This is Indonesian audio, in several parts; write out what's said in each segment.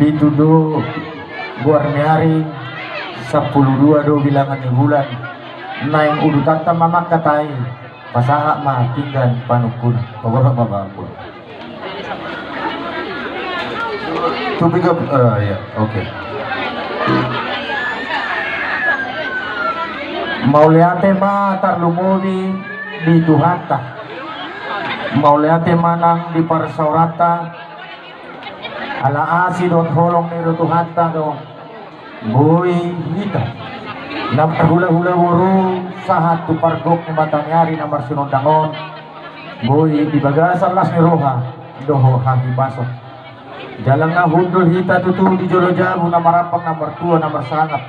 pitudo guarniari 10-2 do bilangan ni bulan naing udutan ta mamakatai pasaha mah tinggal panukun pagorok mabangkul to pick up ya oke mauliate ma tarlumuri di Tuhanta mauliate manang di parsaurata ala asidot holong ni Tuhanta do boy hita nam hula-hula wuru sahat tu pargok ni Batanyari na marsinondangon boy di bagasan las ni Roha doho hagi pasok jalan na hundul hita tutu di Jolo Jabu na marapang na mertua na marsangap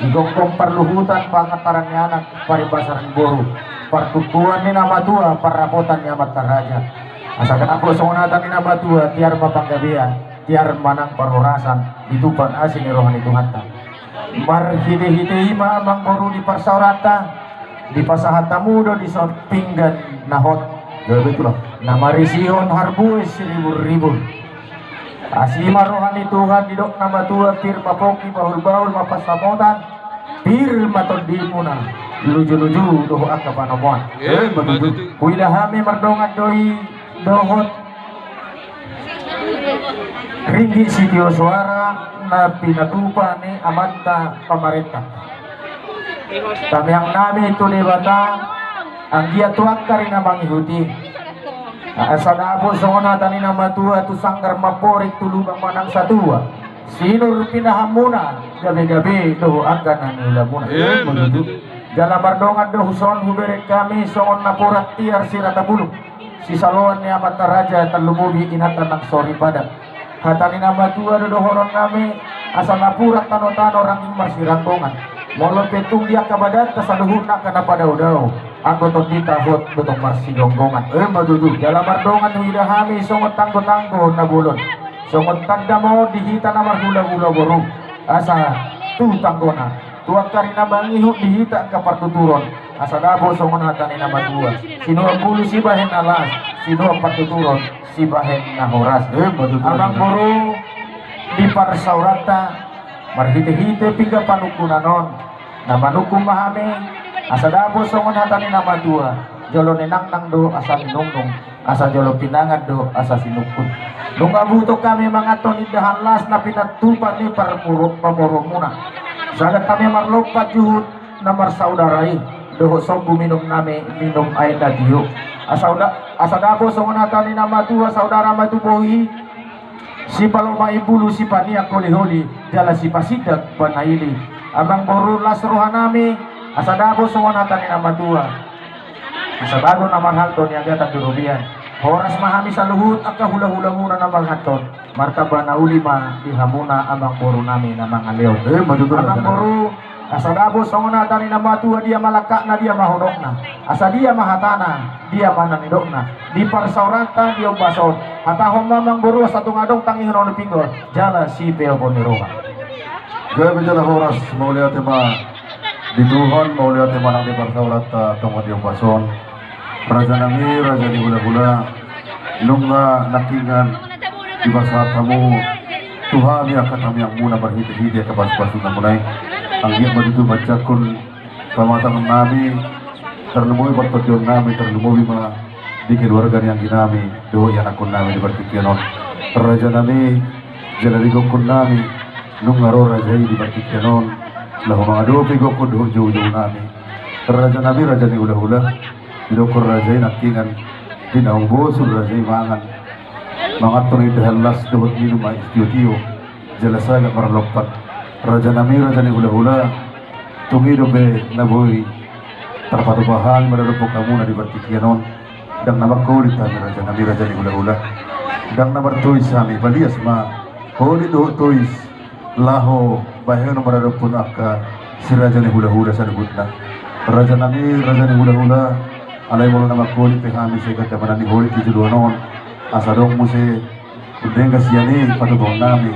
sigongkong perluhutan pangataran ni anak paribasaran boru partukuan ni nama tua parapotan ni amat taraja asakan ako songonatan ni nama tua tiar mapanggabian tiar manang parorasan ditupan asin ni rohani Tuhanta marhide-hide ima amang boru di parsaurata di pasahata mudo di son pinggan nahot betul nama risihon harbuis ribu-ribu asima rohani Tuhan didok nama tua tir mapoki bahul-bahul mapasamotan tir matodimuna luju-luju doho akka panamuan kuidahami mardongan doi dohot ringgi sitio suara na pinatupa ni amanta pamarenta kami yang nami itu debata ang dia tuak kari na mangihuti asadabo sona tani nama tua tu sanggar maporik tulubang manang satua sinur pinahamuna gabi-gabi doho akan anilamuna dalam bardongan doho son huberek kami songon napurat tiar sirata bulu si saluan ni amat raja terlumubi inatan ng sorry pada hatani nama tua do horon kami asal napurat tano-tano ranking marsirangkongan molot petung dia kabadat kasaluhuna kana pada udao anggotot dita hot dotong marsigonggongan madudu dalam bardongan huidahami songot tanggo-tanggo na bulon songot tanda mo dihita na marhula-hula borong asa tu tanggona tuak karina bangihu dihita ka partuturon asa dabo songon hatani nama tua sino ang bulu si bahen alas sino ang partuturon si bahen na horas abang boro di parsaurata marhite-hite piga panukunanon na manukum mahame asa dabo songon hatani nama tua jolo nenang nang do asa minungnung asa jolo pinangan do asa sinukun nung abuto kami mga tonidahan las na pinatupan ni parpurok pamorong muna sagat kami marlopat juhud na marsaudaray doho sombu minum nami minum ay na diyo asa dabo songon hatani nama tua saudara matubohi si paloma ibulu si paniak holi-holi jala si pasidak panaili abang boru lasruhan nami asa dabo songon hatani nama tua asa bago na marhalton yang gatang durubian horas mahami sa luhut akka hula-hula muna na marhalton martaba na ulima dihamuna abang boru nami na mga leon abang boru asa dabo songon hatani nama tua dia malakak na dia mahonok na asa dia mahatana dia mananidok na di parsauranta dia bason hatahon mamang buru asa tungadong tanging rono pinggol jala si peo poniroga gabi jala horas mauliate ma dituhon mauliate manang di parsauranta tunggu dia bason raja nami raja di hula-hula nunga nakingan di basatamu Tuhan ya kami yang muna berhidi-hidi ke pas-pasu namunay ang iya madudu bajakun pamatang nami terlumui bertodyon nami terlumui ma di keluarga yang ginami doa yang akun nami di bertikianon raja nami jalarigong kun nami nung ngaro raja di bertikianon lahu mga dopi gokun doon jauh-jauh nami raja nami raja ni hula-hula didokor raja nakingan dinaong bosul raja mangan mga tunay dahalas doon minum ay istiyo-tiyo jalasaga maralopat raja nami raja ni hula-hula tungido be naboy terpatubahan melalupok kamu na di bertikianon dang namakulit kami raja nami raja ni hula-hula dang namartuis kami balias ma holi do tuis laho bahen melalupun akka si raja ni hula-hula sa lubut na raja nami raja ni hula-hula alay mo namakulit kami sa ikataman ni holi tijuduanon asadong mo si udengga siyani patubong nami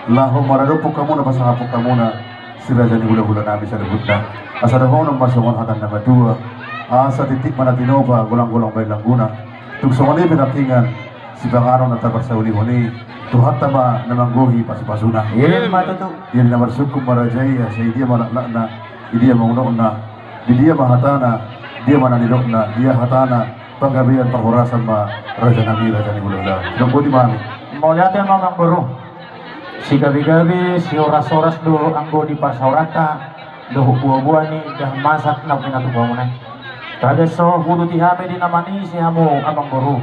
laho mararupok kamu na pasangapok kamu na si raja ni hula-hula nami sa lubut na asadong ng masongon hatan na madua asa titik manatinoba gulang-gulang bay langguna tugsongon ni pinakingan si bangano na tabar sa uli-uli Tuhan tama namangguhi pasipasuna. Iyan matuto. Yan na marsukum marajaya sa idiya malakla na, idiya maunok na, idiya mahatana, idiya mananilok na, idiya hatana, panggabihan pangurasan ma raja nami hulula. Sinong buti mami. Mauliate mamang guru. Si gabi-gabi, si oras-oras do anggo di pasaurata, do buah-buah ni dah masak na pinatubaw mo na. Kada so hudu ti hame di namani si hamo amang guru.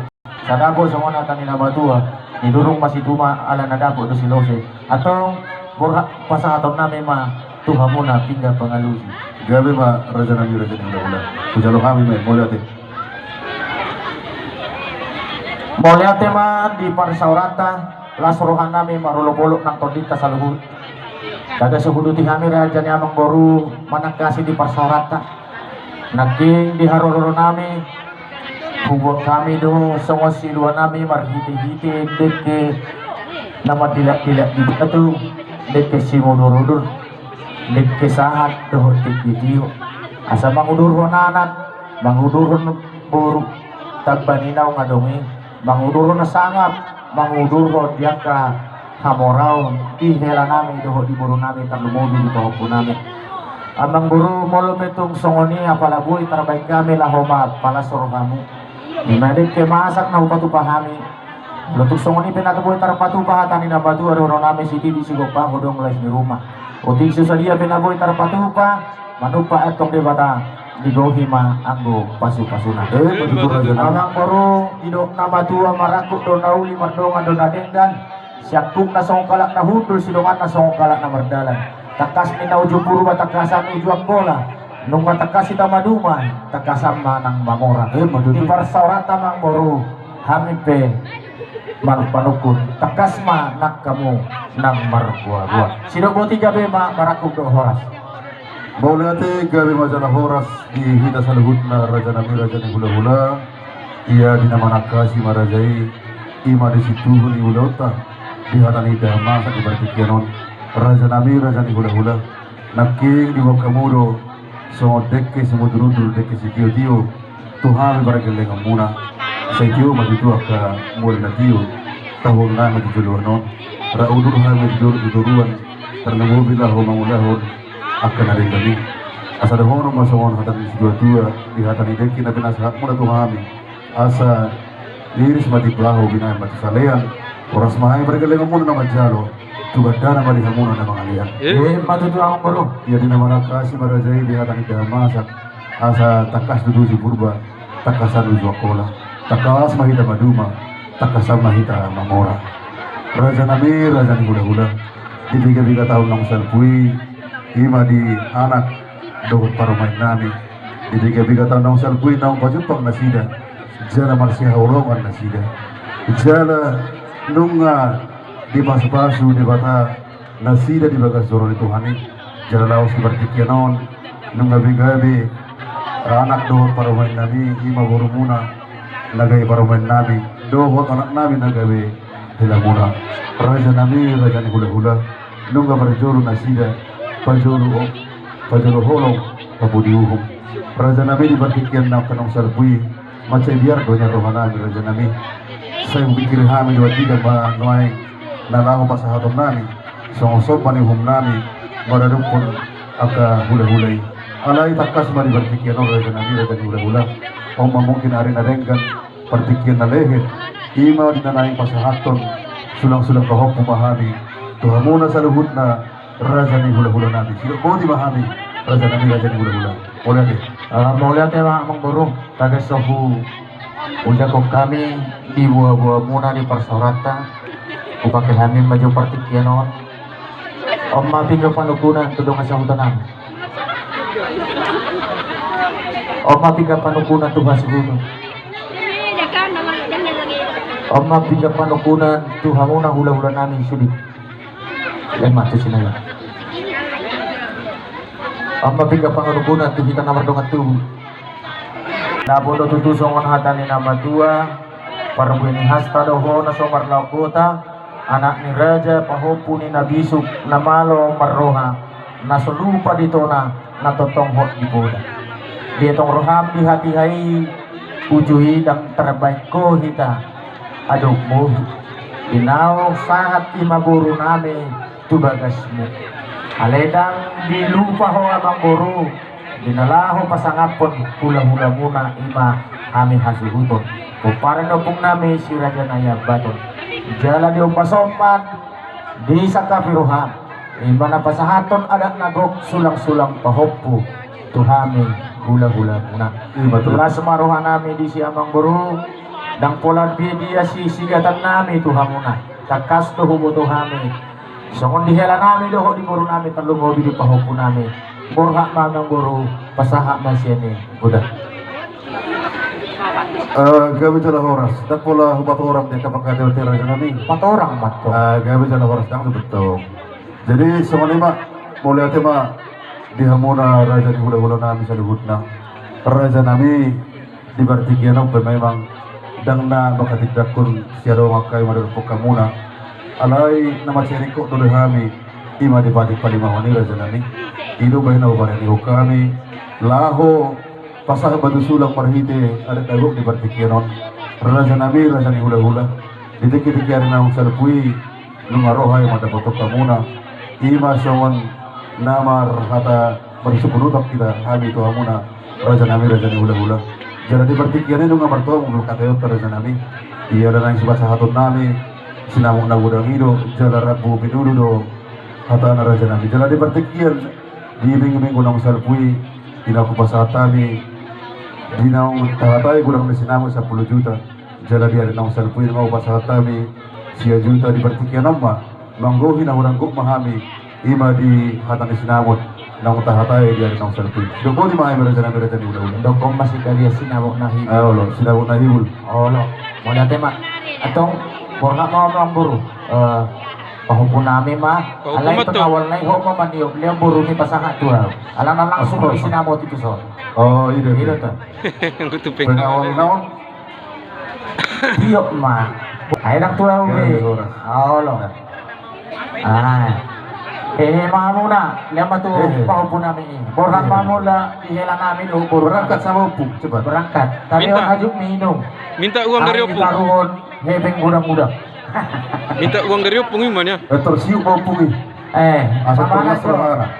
Sa dabo sa mga natan ni nabatua, nidurong masituma ala na dabo do si Lose. Atong burha pasahaton namin ma tuha mo na pingga pangalusi. Gabi ma raja nami hulula. Kujalo kami may muliate. Mauliate man di pasaurata, lasuruhan namin marulog-ulog ng tondita sa luhod. Daga sa hudu ti kami raja ni amang boru managkasi di parsorata. Nagking di harororo namin, hubot kami do sa mga silwa namin marhiti-hiti deke na madilak-dilak di ito deke simunurudur deke sahat do tikitiyo. Asa mangudurho nanak, mangudurho boru tagbaninaw nga dumi, mangudurho na sangap, mangudurho diyan ka hamoraw di hela namin doho di buru namin tarlumubi di toho po namin amang buru molo metong songoni apalaboy tarbaik kami lahoma palasoro kamu di medik ke masak na upatupahami lutuk songoni pinataboy tarpatupahatan ni nabatu arono namin siti di sigopang hodong les di rumah uting susadia pinaboy tarpatupa manupa etong debata di dohima anggo pasu-pasuna amang buru idok nabatu marakuk do nauli mardonga do nadengdan siakuk na songkalak na hudul silungan na songkalak na mardalan takas ni na ujo puro matakasan ujo bola nung matakas ita maduman takasan manang mamora di parsaurata mang boru hamipe manpanukun takas ma nak kamu nang marbuah-buah sinoboti gabi ma marakuk do horas. Maulate gabi majana horas di hita sa luhut na raja nami raja ni hula-hula. Ia dinamanakasi marajai ima di situ ni ulauta. Di hatan ida masa di bertikianon raja nami raja ni hula-hula naking di bawah kamudo so dekke semudurudul dekke sikio tio tuhami barakeleng muna sa tio majutua ka mul na tio tahun na majujuluanon raudur ha majuduruan karena mobil ho mangulahon akan ada kami asa dahono masawon hatan dua di hatan ideki na binasa muna tuhami asa liris mati baho binay mati salean oras mahay bergaling muna na majalo tugada na malihamuna na mga alian matutu ang baro iya din naman nakasi marajay di hatan idamasak asa takas dudu si purba takasan ujo akola takas mahita maduma takasan mahita mamora raja nami raja ni hula-hula di tiga tahun ng salpui ima di anak doon parumain nami di tiga tahun ng salpui na pajupang nasida jala marsiha ulongan nasida jala nunga di pasu-pasu di bata nasida di bagas zoro di Tuhani jala laos di bertikianon nunga bigabi anak doon parumain nami ima burumuna nagay parumain nami doon anak nami nagabi hilamuna raja nami raja ni hula-hula nunga berjuru nasida pajulu holong pabudiuhum raja nami di bertikian na kanong salpui macam biar doanya rohanami raja nami saya pikir kami dua tiga noai nalahu pasahatom nami songosop manihum nami madadupun aka hula-hulai alai takas mari bertikian raja nami raja hula-hula mungkin hari nadenggan pertikian na lehet ima dinanaing pasahaton sulang-sulang kahok pumahami tuhamuna sa luhut na raja ni hula-hula nami sila ko di mahami raja nami raja ni hula-hula Mauliate mang burung taga sohu udah kok kami di buah-buah muna di parsorata upake kami maju partikianon om mapi ka panukunan tudong asa utanan om mapi ka panukunan tuha seguno om mapi ka panukunan tuha muna hula-hula namin sulit dan mati sinala om mapi ka panukunan tuh kita namar dongat tuh nabodo tutusong hatan ni nama tua parbuini hasta doho na somar laukota anak ni raja pahopu ni nabisuk namalo marroha nasulupa dito na natotong hot di boda ditong roham di hati hai ujuhi dang terbaik ko hita aduk mo Dinaw sahat ima guru nami tubagasmu. Aledang dilupa ho amang guru. Dinalaho pasangapon hula-hula muna ima kami hasuhuton. Kuparan pong nami si Raja Naya Baton. Jala di umpasoman di sakapiruhan. Ima na pasahaton adak nagok sulang-sulang pahoppo. Tuhami hula-hula muna. Itulah semaruhan nami di si amang guru. Dang polan dia si sigatan nami tuhamuna. Takas to hubo tuhami. So kung dihela nami doho di guru nami talungo di pahoppo nami. Burhak magang guru pasahak masyene. Udah. Gabi jalan horas. Dan pula hubat orang dia kapag kadaw tira dyan namin. 4 orang mat ko. Gabi jalan horas. Dang betul. Jadi semua lima mulai tema dihamuna raja di hula-hula nami sa luhut na. Raja nami di Bartikian ang memang dang na makatidakon siya daw makay madalupok ka muna. Alay na masyeriko doon kami ima di batik palimahon ni raja nami. Ilo ba na ubaran ni kami laho pasah batu sulang marhite ada dagok di Bartikianon. Raja nami raja ni hula-hula. Ditik-tikiarin na ang salpui lungarohay madapotok ka muna. Ima syawon namar hata bersepulutak kita kami itu hamuna raja nami raja ni hula-hula. Jadi Bartikianin nung amarto mong katayo raja nami. Iya dan ang subasa hatun nami sinamong na gudang ido jala rabu pinudo do hata na raja nami. Jadi Bartikian di minggu-minggu nang salpui dinaku pasatami dinang tahatay gudang na sinamo 10 juta. Jala dia nang salpui nang pasatami siya juta di Bartikian nama manggohi na urang guk mahami ima di hatan ni sinamot nang tahatay dia nang salpui. Doon di mahay raja nami raja ni ulah-ulah. Dongkong masih kaliya sinabok na hibul. Ayo lo, sinabot na hibul. Olo. Mo dati ma. Atong burhak mo ang guru. Pahupo nami ma. Pahupo Alay mo to. pangawal na iho mo maniyog. Liyang buru ni pasahat tuwa. Alang na langsung mo sinamot ito so. Oh, iya Ito deh. to. Ang kutuping. Pengawal naon? Tiyok ma. Ay lang tuwa uwi. Olo. Mga muna. Liyang matu pahupo namin eh. Burhak pa mula. Ihela namin o buru. Berangkat sama upuk, cepat. Berangkat. Tapi Minta. on hajuk minum. Minta uang dari Ay, opung. karuhon. Hebeng gudang-gudang. Minta uang dari opung gimana? Tersiup upuk ini. Eh, Asal sama na tugas bro. serang